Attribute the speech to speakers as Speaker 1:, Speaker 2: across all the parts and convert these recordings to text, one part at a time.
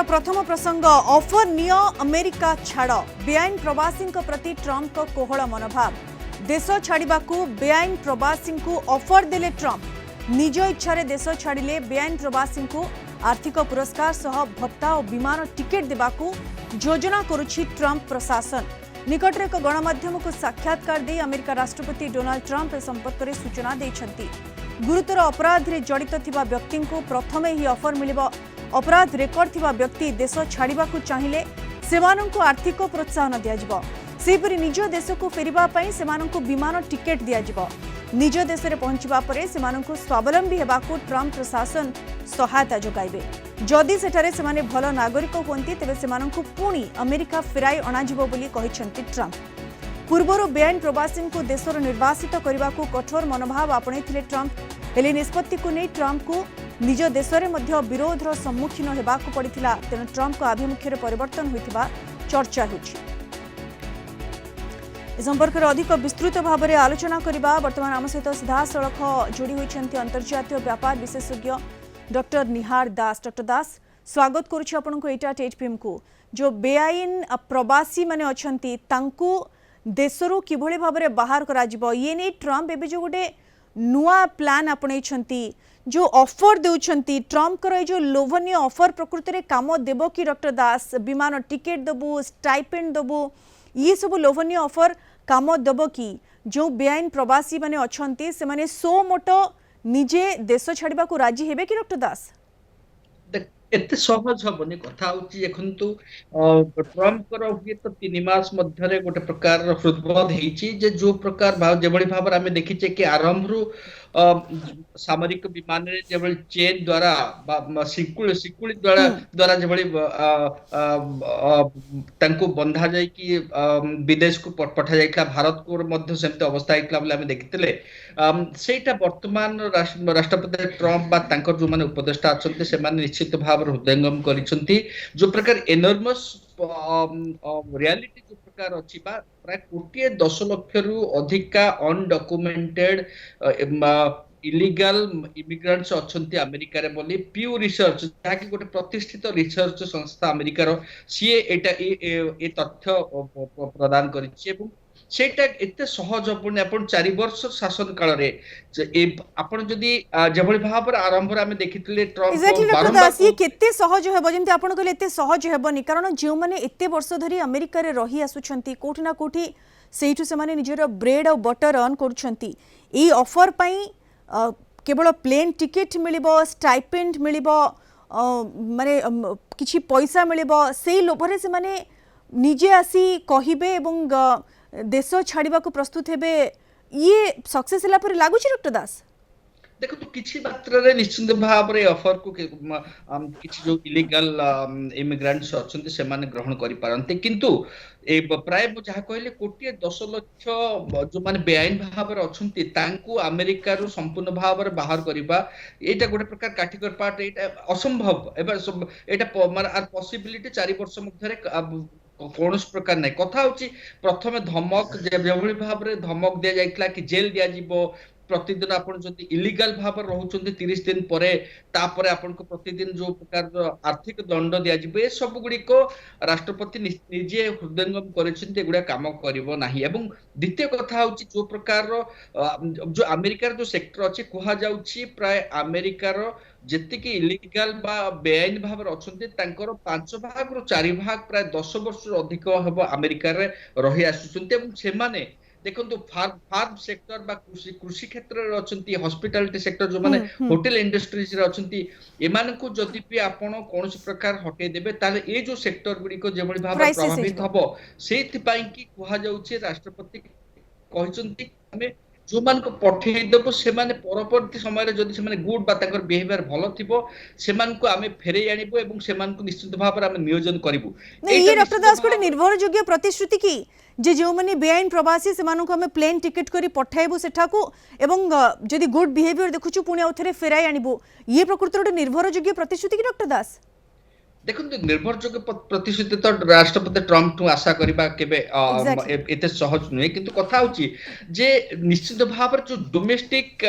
Speaker 1: प्रथम प्रसंग offer neo America छाड़ बेआईन प्रवासी प्रति ट्रंप को कोहल मनोभाव देश छाड़ाकू बेआईन प्रवासी को ऑफर देले ट्रंप निज इच्छा देश छाड़िले बेआईन प्रवासी को आर्थिक पुरस्कार सह भत्ता और विमान टिकेट देवाकू योजना करुछि ट्रंप प्रशासन निकटरे एक गणमाध्यम को साक्षात्कार दे अमेरिका राष्ट्रपति डोनाल्ड ट्रंप ए संपर्क में सूचना देइछन्ति गुरुतर अपराध रे जड़ित थिबा व्यक्ति को प्रथमे ही ऑफर मिलिबो अपराध रेकर्ड थिबा व्यक्ति देश छाड़ाकू चाहिए सेमानंकु आर्थिक प्रोत्साहन दियाजिबो सेपरि निज देश को फेरिबा पई सेमानंकु विमान टिकेट दियाजिबो निज देश रे पहुंचबा परे सेमानंकु स्वावलंबी हेबाकू ट्रंप प्रशासन सहायता जोगाइबे जदि सेठारे सेमाने भल नागरिक होंती तेबे सेमानंकु पुणी अमेरिका फेराई अणाजिबो बोली कहिसंती ट्रंप पूर्वर बेआईन प्रवासी को देशर निर्वासित करने को कठोर मनोभाव आपणैथिले ट्रंप हेले निष्पत्ति को नहीं ट्रंप को निज देश में विरोधर सम्मुखीन होगाकू पड़ता तेणु ट्रंप को आभिमुख्य परिवर्तन होता चर्चा होछि संपर्क में अधिक विस्तृत भाव में आलोचना करबा वर्तमान आम सहित सीधा सड़क जोड़ी होइछन्ति अंतर्जातीय व्यापार विशेषज्ञ डॉक्टर निहार दास डॉक्टर दास स्वागत करुछि आपनको एटा टेटपीएम को जो बेआईन प्रवासी माने अछन्ति तांकू देशरू किभଳି भाबरे बाहर करा जिवो ये नै ट्रंप एबे जो गोटे नुआ प्लान आपणैछन्ति जो ऑफर देउछन्ति ट्रंप कर जो लोभनीय ऑफर प्रकृति रे काम देबो कि डॉक्टर दास विमान टिकेट देबो स्टाइपेंड देबो ये सब लोभनीय ऑफर काम देबो कि जो बेआईन प्रवासी माने अछन्ति से माने सो मोटो निजे देश छाड़बा को राजी हेबे कि डॉक्टर दास
Speaker 2: एते सहज हबनी कथा होची देखंतु ट्रंप कर हुए तो 3 मास मध्यरे गोटे प्रकार हृदबोध हेची जे जो प्रकार भाव जेबळी भाबर आमे देखिचे कि आरंभरु सामरिक विमान रे जेबळी चेन द्वारा सिकुली द्वारा जेबळी तांको बंधा जाय कि विदेश को पठा जायखला भारत को मध्य सेमते अवस्था हेकला बोले आमे देखितले सेटा वर्तमान राष्ट्रपति ट्रंप बा तांकर जो माने उपदेष्टा अछन्ते से माने निश्चित भाव हृदयंगम करिसंती जो प्रकार एनॉर्मस रियलिटी जो प्रकार अछि बा प्राय 10 लाख रु अधिका अनडॉक्यूमेंटेड इलीगल इमिग्रेंट्स अछन्ती अमेरिका रे बोली प्यू रिसर्च ताकि गोटे प्रतिष्ठित रिसर्च संस्था अमेरिका रो सीए एटा ए तथ्य प्रदान करिछि एवं सेटा एते सहज अपन 4 वर्ष शासन काल रे आपण जदी जेभଳି भाबर आरंभ रे हम देखितले ट्रंप
Speaker 1: बारंबार ये केते सहज हेबो जेंति आपण कहले एते सहज हेबोनी कारण जे माने एते वर्ष धरि अमेरिका रे रही आसुछंती कोठी ना कोठी सेइठु से माने निजर ब्रेड और बटर अर्न करूछंती ई ऑफर पई केवल प्लेन टिकेट मिलिबो स्टाइपेंड मिलिबो माने किछि पैसा मिलिबो सेई लोभरे से माने निजे आसी कहिबे एवं देश छाड़वा को प्रस्तुत हेबे ये सक्सेस हला पर लागु छी डॉक्टर दास
Speaker 2: देखो तो किछि मात्रा रे निश्चित भाव रे ऑफर को किछि जो इलीगल इमिग्रेंट्स अछन्ते से माने ग्रहण करि पारंते किंतु ए प्राय जहा कहले 10 लाख जो माने बेआईन भाव रे अछन्ते तांकू अमेरिका रो संपूर्ण भाव रे बाहर करिबा एटा गोटे प्रकार काठिकर पार्ट एटा असंभव एटा माने पॉसिबिलिटी 4 वर्ष मध्य रे कौन प्रकार नहीं कथा होची प्रथमे धमक जेभଳି भाव रे धमक दिया जाइतला कि जेल दिया जिवो प्रतिदिन आपण जति इलीगल भाव रहउचंती 30 दिन परे तापरे आपण को प्रतिदिन जो प्रकार आर्थिक दंड दिया जिवो ए सब गुडी को राष्ट्रपति निजे हृदयंगम करिसंती गुडा काम करिवो नाही एवं द्वितीय कथा होची जो प्रकार जो अमेरिका जो सेक्टर अछि कोहा जाउची प्राय अमेरिका रो जेतिकी इलीगल बा बेआईन भाव अछन्ते तांकर 5 भाग रो 4 भाग प्राय 10 वर्ष अधिक हबो अमेरिका रे रही आसुचंते एवं से माने देखंतु फार्म सेक्टर बा कृषि क्षेत्र रे अछन्ती हॉस्पिटैलिटी सेक्टर जो माने होटल इंडस्ट्रीज रे अछन्ती एमान को जदि भी आपण कोनोस प्रकार हटे देबे ताले ए जो सेक्टर गुडी को जेबळी भाव प्रभावित हबो सेति पई कि कुहा जाउची राष्ट्रपति कहिसंती हमें जो मान को पठे देबो से माने परवर्ती समय रे जदि से माने गुड बा ताकर बिहेवियर भलो थिबो से मान को आमे फेरे आनिबो एवं से मान को निश्चित भाव रे आमे नियोजन करिवो
Speaker 1: ये डॉक्टर दास को निर्भरयोग्य प्रतिश्रुति की जे जो माने बेआईन प्रवासी से मान को हमें प्लेन टिकेट करी पठाइबो सेठा को एवं जदि गुड बिहेवियर देखुछु पुणी आउथरे फेराई आनिबो ये प्रकृति रे निर्भरयोग्य प्रतिश्रुति की डॉक्टर दास
Speaker 2: ଦେଖନ୍ତୁ ନିର୍ଭରଯୋଗ୍ୟ ପ୍ରତିଶ୍ରୁତି ତ ରାଷ୍ଟ୍ରପତି ଟ୍ରମ୍ପଠୁ ଆଶା କରିବା କେବେ
Speaker 1: ଏକ୍ସାକ୍ଟଲି।
Speaker 2: ଏତେ ସହଜ ନୁହେଁ, କିନ୍ତୁ କଥା ହଉଛି ଯେ ନିଶ୍ଚିତ ଭାବରେ ଯୋଉ ଡୋମେଷ୍ଟିକ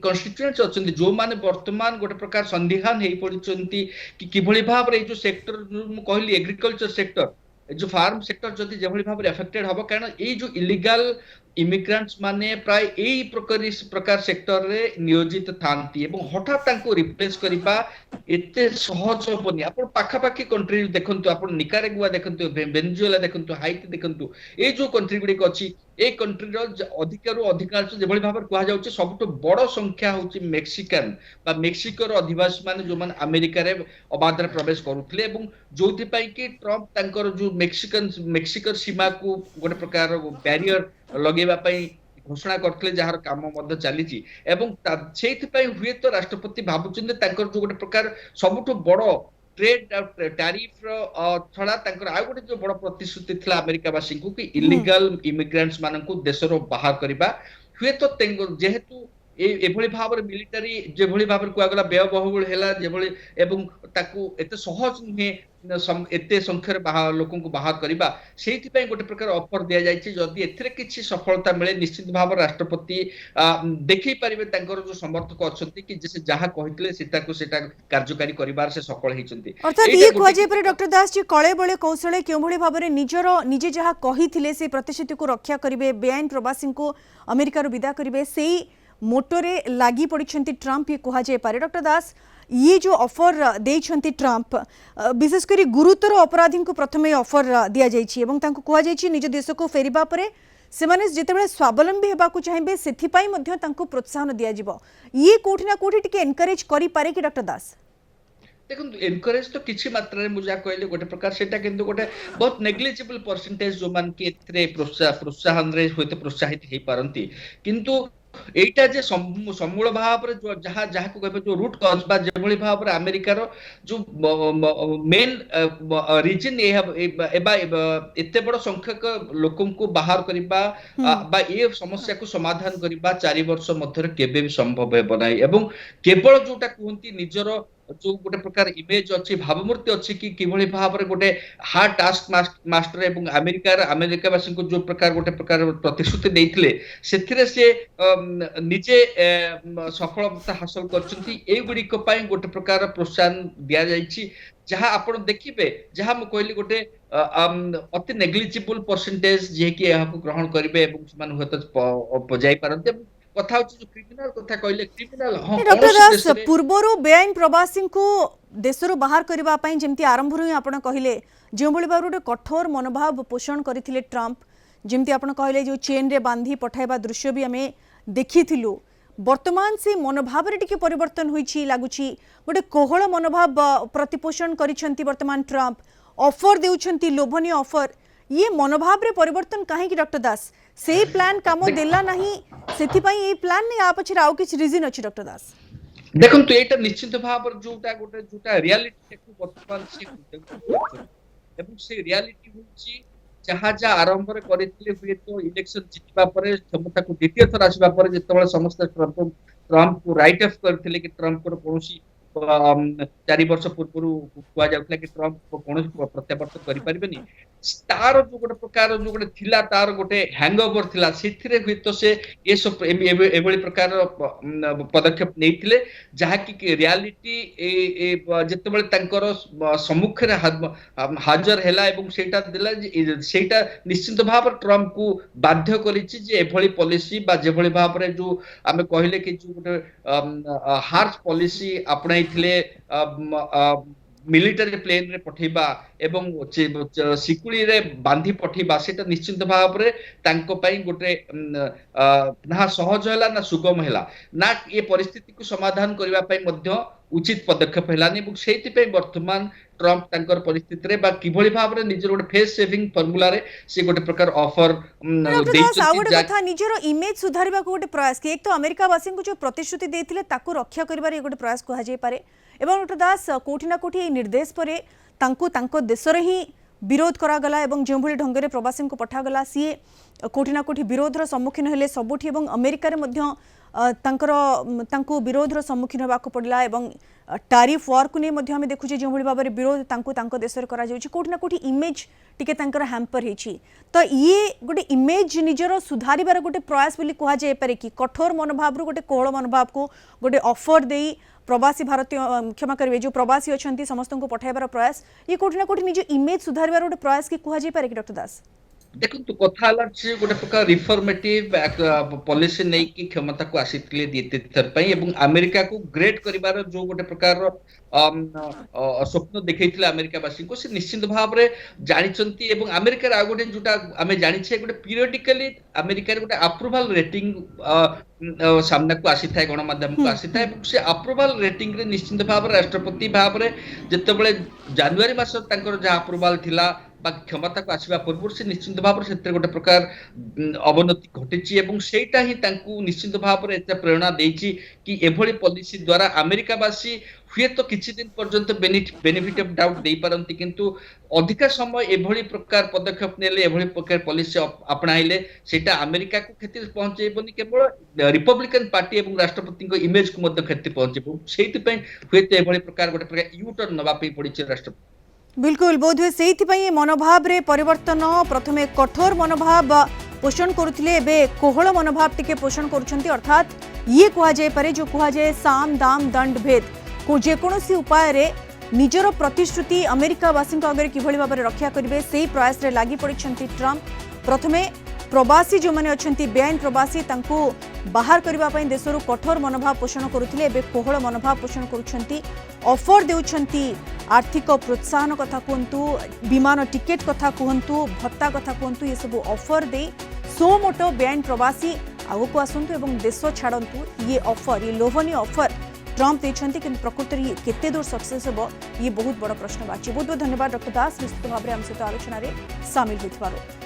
Speaker 2: କନଷ୍ଟିଟ୍ୟୁଏଣ୍ଟସ୍ ଅଛନ୍ତି, ଯୋଉମାନେ ବର୍ତ୍ତମାନ ଗୋଟେ ପ୍ରକାର ସନ୍ଦିହାନ ହେଇ ପଡିଛନ୍ତି କି କିଭଳି ଭାବରେ ଏଇ ଯୋଉ ସେକ୍ଟର ମୁଁ କହିଲି ଏଗ୍ରିକଲଚର ସେକ୍ଟର, ଏ ଯୋଉ ଫାର୍ମ ସେକ୍ଟର ଯଦି ଯେଭଳି ଭାବରେ ଏଫେକ୍ଟେଡ ହବ, କାରଣ ଏଇ ଯୋଉ ଇଲିଗାଲ ଇମିଗ୍ରାଣ୍ଟସ୍ ମାନେ ପ୍ରାୟ ଏଇ ପ୍ରକାର ସେକ୍ଟରରେ ନିୟୋଜିତ ଥାନ୍ତି ଏବଂ ହଠାତ୍ ତାଙ୍କୁ ରିପ୍ଲେସ କରିବା ଏତେ ସହଜ ହବନି। ଆପଣ ପାଖାପାଖି କଣ୍ଟ୍ରି ଦେଖନ୍ତୁ, ଆପଣ ନିକାରାଗୁଆ ଦେଖନ୍ତୁ, ଭେନେଜୁଏଲା ଦେଖନ୍ତୁ, ହାଇତି ଦେଖନ୍ତୁ, ଏଇ ଯୋଉ କଣ୍ଟ୍ରି ଗୁଡିକ ଅଛି, ଏଇ କଣ୍ଟ୍ରିର ଅଧିକରୁ ଅଧିକାଂଶ ଯେଭଳି ଭାବରେ କୁହାଯାଉଛି ସବୁଠୁ ବଡ ସଂଖ୍ୟା ହଉଛି ମେକ୍ସିକାନ ବା ମେକ୍ସିକୋର ଅଧିବାସୀ ମାନେ, ଯୋଉମାନେ ଆମେରିକାରେ ଅବାଧରେ ପ୍ରବେଶ କରୁଥିଲେ ଏବଂ ଯୋଉଥିପାଇଁ କି ଟ୍ରମ୍ପ ତାଙ୍କର ଯୋଉ ମେକ୍ସିକୋ ସୀମାକୁ ଗୋଟେ ପ୍ରକାର ବ୍ୟାରିୟର ଲଗେଇବା ପାଇଁ ଘୋଷଣା କରିଥିଲେ, ଯାହାର କାମ ମଧ୍ୟ ଚାଲିଛି ଏବଂ ସେଇଥିପାଇଁ ହୁଏତ ରାଷ୍ଟ୍ରପତି ଭାବୁଛନ୍ତି ତାଙ୍କର ଯୋଉ ଗୋଟେ ପ୍ରକାର ସବୁଠୁ ବଡ ଟ୍ରେଡ ଟାରିଫ ର ଛଡା ତାଙ୍କର ଆଉ ଗୋଟେ ଯୋଉ ବଡ ପ୍ରତିଶ୍ରୁତି ଥିଲା ଆମେରିକାବାସୀଙ୍କୁ କି
Speaker 1: ହୁଁ।
Speaker 2: ଇଲିଗାଲ ଇମିଗ୍ରାଣ୍ଟସ୍ ମାନଙ୍କୁ ଦେଶରୁ ବାହାର କରିବା, ହୁଏତ ଯେହେତୁ ଏଭଳି ଭାବରେ ମିଲିଟାରୀ ଯେଭଳି ଭାବରେ କୁହାଗଲା ବ୍ୟୟବହୁଳ ହେଲା ଯେଭଳି ଏବଂ ତାକୁ ଏତେ ସହଜ ନୁହେଁ ଏତେ ସଂଖ୍ୟାରେ ଲୋକଙ୍କୁ ବାହାର କରିବା, ସେଇଥିପାଇଁ ଗୋଟେ ପ୍ରକାର ଅଫର ଦିଆଯାଇଛି। ଯଦି ଏଥିରେ କିଛି ସଫଳତା ମିଳେ ନିଶ୍ଚିତ ଭାବରେ ରାଷ୍ଟ୍ରପତି ଦେଖେଇ ପାରିବେ ତାଙ୍କର ଯୋଉ ସମର୍ଥକ ଅଛନ୍ତି କି ସେ ଯାହା କହିଥିଲେ ସେଟା କାର୍ଯ୍ୟକାରୀ କରିବାରେ ସେ ସଫଳ ହେଇଛନ୍ତି।
Speaker 1: अर्थात
Speaker 2: ଏଇଟା
Speaker 1: ये
Speaker 2: ଗୋଟେ
Speaker 1: कहुए
Speaker 2: କିନ୍ତୁ
Speaker 1: डॉक्टर दास जी कले बले कौशले क्यों भाव में निजर निजे जहाँ कही से प्रतिश्रुति को रक्षा करेंगे, बेआईन प्रवासी को अमेरिका विदा करेंगे, से मोटोरे लगी पड़ी ट्रंप, ये कहुए। डॉक्टर दास, ये जो ऑफर देइछंती ट्रंप विशेषकर गुरुतर अपराधी को प्रथम ऑफर दि जाइए कहुई निज देश को फेरिबा परे सेमाने जितेबाला स्वावलंबी होगाकू चाहिए से प्रोत्साहन दिज्व, ये कोठी ना कोठी टिके एनकरेज करि पारे कि डॉक्टर दास?
Speaker 2: देखो एनकरेज तो किसी मात्रा में मुझे कहले गोटे प्रकार सेटा किंतु गोटे बहुत नेग्लिजिबल परसेंटेज जो मान कि एथरे प्रोत्साहन रे होते प्रोत्साहित हे पारंती, किंतु एटा जे समूल भाव रे जो जहा जहा को कहबे जो रूट कॉज बा जेभली भाव रे अमेरिका रो जो मेन रीजन एबा एते बड़ संख्यक लोकन को बाहर करिबा बा ए समस्या को समाधान करिबा 4 वर्ष मध्य केबे भी संभव हेबो नै एवं केवल जोटा कहंती निजर जो गोटे प्रकार इमेज अच्छी भावमूर्ति अच्छी कि किभली भाव में गोटे हार्ड टास्क मास्टर एवं अमेरिकावासी को जो प्रकार गोटे प्रकार प्रतिश्रुति देइथिले सेथिरे से निजे सफलता हासिल करछंती। एई गुडिक पई गोटे प्रकार प्रोत्साहन दिया जाइछि, जहाँ आपण देखिबे जहाँ मु कहली गोटे अति नेग्लिजिबल परसेंटेज जे कि एहाको ग्रहण करिवे एवं समान होत जाई पारंते। कथा होछि जो क्रिमिनल कथा कहले क्रिमिनल
Speaker 1: डॉक्टर दास, पूर्वर बेआईन प्रवासी को देशर बाहर करने जमी आरंभ ही आप कहले जो भाव गोटे कठोर मनोभाव पोषण करते ट्रंप, जमी आप कहले जो चेन रे बांधी पठाइबा दृश्य भी आम देखी, वर्तमान से मनोभाव रे टिके परिवर्तन होइछि लागुछि, गोटे कोहल मनोभाव प्रतिपोषण करिसेंती वर्तमान ट्रंप, ऑफर देउछंती लोभनीय ऑफर, ये मनोभाव रे परिवर्तन कहीं डॉक्टर दास? से प्लान काम देला नहीं सेथिपाई ए प्लान नहीं आ पछरे आउ किछ रीजन अछि डॉक्टर दास?
Speaker 2: देखंतु एटा निश्चित भाव जोटा गोटे जोटा रियलिटी को वर्तमान से एवं से रियलिटी होछि जहा जा आरंभ रे करितले हुए तो इलेक्शन जितबा परे क्षमता को द्वितीय थर आसीबा परे जेतबे समस्त ट्रंप को राइट ऑफ करथिले कि ट्रंप को कोनोसी 4 वर्ष पूर्व कुआ जाउतला कि ट्रंप को कोनोसी प्रत्यावर्तन करि परिबेनी, तार जो गोटे प्रकार जो गोटे थिला तार गोटे हैंगओवर थिला सेथिरे हुए तो से ए सब एभली प्रकार पदक्षेप नेइथिले जहा कि रियलिटी जेतेबेले तांकर सम्मुख रे हाजर हैला एवं सेटा देला सेटा निश्चित भाव ट्रंप को बाध्य करिछि जे एभली पॉलिसी बा जेभली भाव रे जो आमे कहले कि जो गोटे हार्श पॉलिसी अपनाइथिले मिलिटारी प्लेन रे पठेबा एवं सिकुली रे बांधी पठेबा सेटा निश्चित भाव रे तांको पई गोटे ना सहज हैला ना सुगम हैला ना ये परिस्थिति को समाधान करबा पई मध्य उचित पदक्षेप हैलानी एवं सेति पई वर्तमान ट्रंप तांकर परिस्थिति रे बा किभली भाव रे निजर गोटे फेस सेविंग फार्मूला रे से गोटे प्रकार ऑफर
Speaker 1: देइछथि कथा निजर इमेज सुधारबा को गोटे प्रयास कि एक तो अमेरिका वासी को जो प्रतिश्रुति देथिले ताको रक्षा करबार ये गोटे प्रयास कहा जाय पारे एवं डॉक्टर दास कोठी ना कोठी निर्देश परे तांको देश रे ही विरोध करागला एवं जो भली ढंग से प्रवासी को पठागला सी कोठी ना कोठी विरोधर सम्मुखीन हेले सबुठी एवं अमेरिका रे मध्य तांको विरोधर सम्मुखीन होबाक पड़ला एवं टारिफ वार को नहीं मध्य आम देखुचे जो भाव में विरोध तांको देश में करा जाउछि कोठी ना कोठी इमेज टिके तांकर हैम्पर हेछि तो ये गोटे इमेज निजर सुधारिबार गोटे प्रयास बोली कहा जाय पारे कि कठोर मनोभाव गोटे कोहल मनोभाव को गोटे ऑफर देई प्रवासी भारतीय क्षमा करेंगे जो प्रवासी अच्छा समस्त को पठाइबार प्रयास ये कोठी ना कोठी निज इमेज सुधारिबार गोटे प्रयास की कहा जाय पारे कि डॉक्टर दास
Speaker 2: देखो कथा गोटे प्रकार रिफॉर्मेटिव पॉलिसी नहीं कि क्षमता को आसीथिले द्वितीयथर पई एवं अमेरिका को ग्रेट करिवार जो गोटे प्रकार स्वप्न देखैथिले अमेरिकावासी को से निश्चित भाव रे जानिचंती एवं अमेरिका आ गोटे जोटा आमे जानिछे गोटे पीरियडिकली अमेरिका रे गोटे अप्रूवल रेटिंग सामना को आसी थाए गणमाध्यम को आसी थाए से अप्रूवल रेटिंग रे निश्चित भाव राष्ट्रपति भाव रे जेतेबेले जनवरी मास तांकर जा अप्रूवल थिला क्षमता को आसवा पूर्व से निश्चित भाव से गोटे प्रकार अवनति घटी और सेटा ही निश्चित भाव में प्रेरणा देछि कि एभली पॉलिसी द्वारा अमेरिकावासी हुए तो किछि दिन पर्यंत बेनिफिट ऑफ डाउट दे पारंती किंतु अधिक समय एभली प्रकार पदक्षेप नेले एभली प्रकार पॉलिसी अपनाइले सेटा अमेरिका को क्षति पहुंचेबनी केवल रिपब्लिकन पार्टी एवं राष्ट्रपति को इमेज को मध्य क्षति पहुंचेबो सेति पय हुए तो एभली प्रकार गोटे प्रकार यू टर्न नबा पई पड़िछि राष्ट्रपति
Speaker 1: बिल्कुल बोध हुए से मनोभाव रे परिवर्तन प्रथमे कठोर मनोभाव पोषण करुथिले एबे कोहल मनोभाव टिके पोषण करुछंती अर्थात ये कहा जाय पारे जो कहा जाय साम दाम दंड भेद को जेकोसी उपाय रे निजर प्रतिश्रुति अमेरिकावासी आगे किभली भाव रक्षा करेंगे से प्रयास रे लागी पड़िछंती ट्रंप प्रथमे प्रवासी जो मैंने अच्छा बेआईन प्रवासी बाहर करने देशरू कठोर मनोभाव पोषण करुथिले एबे कोहल मनोभाव पोषण करुछंती ऑफर देउछंती आर्थिक प्रोत्साहन कथा कहतु विमान टिकेट कथा कहतु भत्ता कथा कहतु ये सब ऑफर दे सो मोटो बेआईन प्रवासी आगक आसतु एवं देश छाड़तु ये ऑफर ये लोभनीय ऑफर ट्रंप देछंती कि प्रकृत में केते दूर सक्सेस हो ये बहुत बड़ प्रश्नवाची बहुत बहुत धन्यवाद डॉक्टर दास निश्चित भाव में आम सहित आलोचन सामिल होइथिबारो।